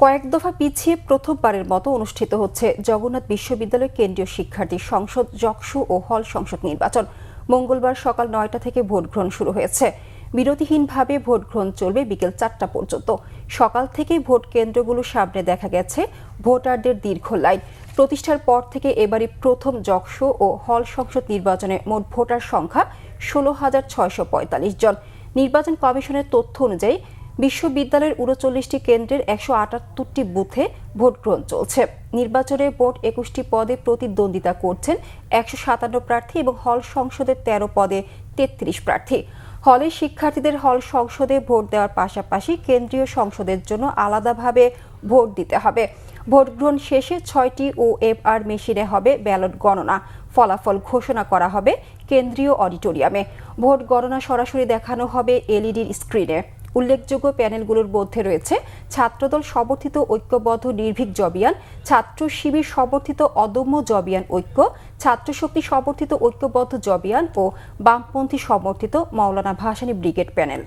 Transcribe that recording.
কয়েক দফা পিছিয়ে প্রথমবারের মতো অনুষ্ঠিত হচ্ছে জগন্নাথ বিশ্ববিদ্যালয় কেন্দ্রীয় শিক্ষার্থী সংসদ জকসু ও হল সংসদ নির্বাচন। মঙ্গলবার সকাল ৯টা থেকে ভোট গ্রহণ শুরু হয়েছে। বিরতিহীনভাবে ভোট গ্রহণ চলবে বিকেল ৪টা পর্যন্ত। সকাল থেকে ভোট কেন্দ্রগুলোর সামনে দেখা গেছে ভোটারদের দীর্ঘ লাইন। প্রতিষ্ঠার পর থেকে এবারই প্রথম জকসু ও হল সংসদ নির্বাচনে মোট ভোটার সংখ্যা ১৬,৬৪৫ জন। নির্বাচন কমিশনের তথ্য অনুযায়ী বিশ্ববিদ্যালয়ের ৩৯টি কেন্দ্রের ১৭৮টি বুথে ভোট গ্রহণ চলছে। নির্বাচনে মোট ২১টি পদে প্রতিদ্বন্দ্বিতা করছেন ১৫৭ প্রার্থী এবং হল সংসদের ১৩ পদে ৩৩ প্রার্থী। হলের শিক্ষার্থীদের হল সংসদে ভোট দেওয়ার পাশাপাশি কেন্দ্রীয় সংসদের জন্য আলাদাভাবে ভোট দিতে হবে। ভোট গ্রহণ শেষে ৬টি OFR মেশিনে হবে ব্যালট গণনা। ফলাফল ঘোষণা করা হবে কেন্দ্রীয় অডিটোরিয়ামে। ভোট গণনা সরাসরি দেখানো হবে LED স্ক্রিনে। উল্লেখযোগ্য প্যানেলগুলোর মধ্যে রয়েছে ছাত্রদল সমর্থিত ঐক্যবদ্ধ নির্ভীক জবিয়ান, ছাত্র শিবির সমর্থিত অদম্য জবিয়ান ঐক্য, ছাত্রশক্তি সমর্থিত ঐক্যবদ্ধ জবিয়ান ও বামপন্থী সমর্থিত মাওলানা ভাসানী ব্রিগেড প্যানেল।